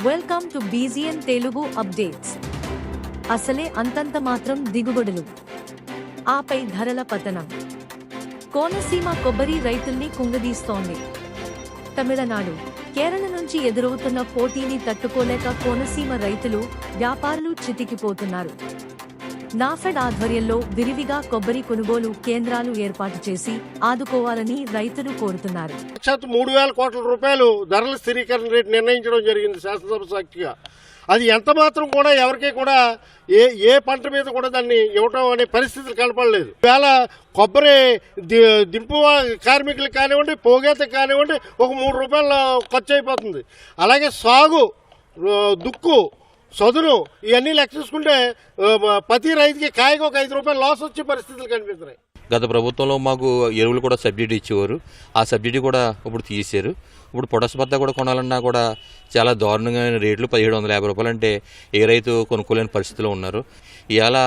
Welcome to BZN Telugu updates. అసలే అంతంత మాత్రం దిగుబడులు, ఆపై ధరల పతనం. కోనసీమ కొబ్బరి రైతుల్ని కుంగదీస్తోంది. తమిళనాడు, కేరళ నుంచి ఎదురవుతున్న పోటీని తట్టుకోలేక కోనసీమ రైతులు, వ్యాపారులు చితికిపోతున్నారు. నాఫెడ్ ఆధ్వర్యంలో విరివిగా కొబ్బరి కొనుగోలు కేంద్రాలు ఏర్పాటు చేసి ఆదుకోవాలని రైతులు కోరుతున్నారు. 3,000 కోట్ల రూపాయలు ధరల స్థిరీకరణ రేటు నిర్ణయించడం జరిగింది శాసనసభ సాక్షిగా. అది ఎంత మాత్రం కూడా ఎవరికి కూడా ఏ పంట మీద కూడా దాన్ని ఇవ్వటం అనే పరిస్థితులు కనపడలేదు. ఈవేళ కొబ్బరి దింపు కార్మికులకు కానివ్వండి, పోగేతకు కానివ్వండి, ఒక 3 రూపాయలు ఖర్చు అయిపోతుంది. అలాగే సాగు, దుక్కు, చదును ఇవన్నీ లెక్క చూసుకుంటే ప్రతి రైతుకి కాయకు ఒక 5 రూపాయలు లాస్ వచ్చే పరిస్థితులు కనిపిస్తున్నాయి. గత ప్రభుత్వంలో మాకు ఎరువులు కూడా సబ్సిడీ ఇచ్చేవారు. ఆ సబ్సిడీ కూడా ఇప్పుడు తీసేశారు. ఇప్పుడు పొటాష్ బత్తా కూడా కొనాలన్నా కూడా చాలా దారుణంగా రేట్లు 1750 రూపాయలు అంటే ఏ రైతు కొనుక్కోలేని పరిస్థితిలో ఉన్నారు. ఇవాళ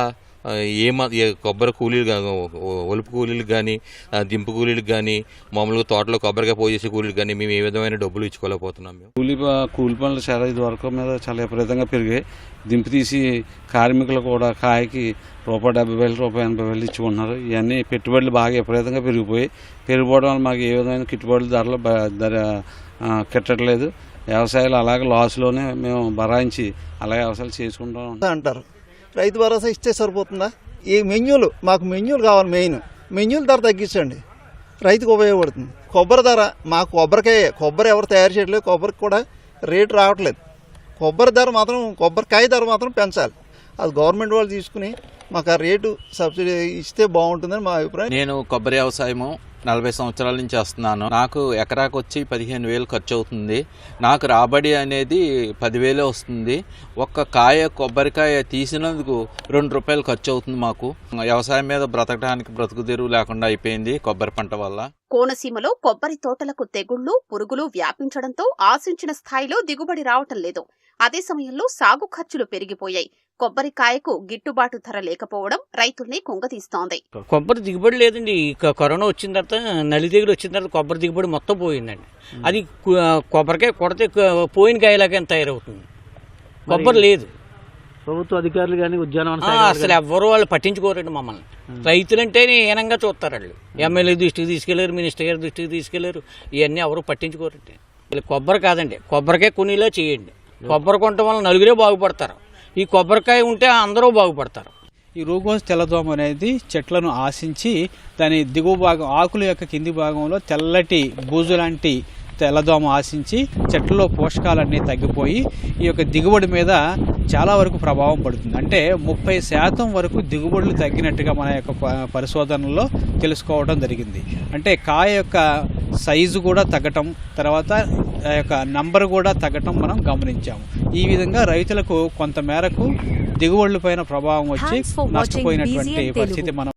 కొబ్బరి కూలీలు ఒలుపు కూలీలకు కానీ, దింపు కూలీలకు కానీ, మామూలుగా తోటలో కొబ్బరికాయ పోసేసే కూలీలకు కానీ మేము ఏ విధమైన డబ్బులు ఇచ్చుకోలేకపోతున్నాం. మేము కూలి పనులు చాలా ఇదివరకు మీద చాలా విపరీతంగా పెరిగాయి. దింపు తీసి కార్మికులు కూడా కాయకి ₹70,000, ₹80,000 ఇచ్చుకుంటున్నారు. ఇవన్నీ పెట్టుబడులు బాగా విపరీతంగా పెరిగిపోవడం వల్ల మాకు ఏ విధమైన గిట్టుబాటు ధర కిట్టట్లేదు. వ్యవసాయాలు అలాగే లాస్లోనే మేము బరాయించి అలాగే వ్యవసాయాలు చేసుకుంటాం అంటారు. రైతు భరోసా ఇస్తే సరిపోతుందా? ఈ మాకు మెన్యూలు కావాలి. మెన్యూల ధర తగ్గించండి, రైతుకు ఉపయోగపడుతుంది. కొబ్బరి ధర మాకు కొబ్బరి ఎవరు తయారు చేయట్లేదు, కొబ్బరికి కూడా రేటు రావట్లేదు. కొబ్బరికాయ ధర మాత్రం పెంచాలి. అది గవర్నమెంట్ వాళ్ళు తీసుకుని మాకు ఆ రేటు సబ్సిడీ ఇస్తే బాగుంటుందని మా అభిప్రాయం. నేను కొబ్బరి వ్యవసాయము 40 సంవత్సరాల నుంచి చేస్తున్నాను. నాకు ఎకరాకు వచ్చి 15,000 ఖర్చు అవుతుంది. నాకు రాబడి అనేది 10,000 వస్తుంది. ఒక్క కొబ్బరికాయ తీసినందుకు ₹2 ఖర్చు అవుతుంది. మాకు వ్యవసాయం మీద బ్రతకడానికి బ్రతుకు తెరువు లేకుండా అయిపోయింది కొబ్బరి పంట వల్ల. కోనసీమలో కొబ్బరి తోటలకు తెగుళ్లు, పురుగులు వ్యాపించడంతో ఆశించిన స్థాయిలో దిగుబడి రావటం లేదు. అదే సమయంలో సాగు ఖర్చులు పెరిగిపోయాయి. కొబ్బరికాయకు గిట్టుబాటు ధర లేకపోవడం రైతుల్ని కుంగతీస్తోంది. కొబ్బరి దిగుబడి లేదండి. కరోనా వచ్చిన తర్వాత, నలి తెగులు వచ్చిన తర్వాత కొబ్బరి దిగుబడి మొత్తం పోయిందండి. అది కొబ్బరికాయ కొడితే పోయిన కాయలాగా తయారవుతుంది. కొబ్బరి లేదు. ప్రభుత్వ అధికారులు కానీ ఉద్యానవన అసలు ఎవరు వాళ్ళు పట్టించుకోరండి మమ్మల్ని. రైతులంటే హీనంగా చూస్తారు. వాళ్ళు ఎమ్మెల్యే దృష్టికి తీసుకెళ్లారు, మినిస్టర్ గారి దృష్టికి తీసుకెళ్లారు. ఇవన్నీ ఎవరు పట్టించుకోరండి. కొబ్బరి కాదండి, కొబ్బరికాయ కొనిలా చేయండి. కొబ్బరి కొనటం వల్ల నలుగురే బాగుపడతారు. ఈ కొబ్బరికాయ ఉంటే అందరూ బాగుపడతారు. ఈ రూగోస్ తెల్లదోమ అనేది చెట్లను ఆశించి దాని దిగువ భాగం, ఆకుల యొక్క కింది భాగంలో తెల్లటి బూజు లాంటి తెల్లదోమ ఆశించి చెట్లలో పోషకాలన్నీ తగ్గిపోయి ఈ యొక్క దిగుబడి మీద చాలా వరకు ప్రభావం పడుతుంది. అంటే 30% వరకు దిగుబడులు తగ్గినట్టుగా మన యొక్క పరిశోధనలో తెలుసుకోవడం జరిగింది. అంటే కాయ యొక్క సైజు కూడా తగ్గటం, తర్వాత ఆ యొక్క నంబర్ కూడా తగ్గటం మనం గమనించాము. ఈ విధంగా రైతులకు కొంత మేరకు దిగుబడుల పైన ప్రభావం వచ్చి నష్టపోయినటువంటి పరిస్థితి మనం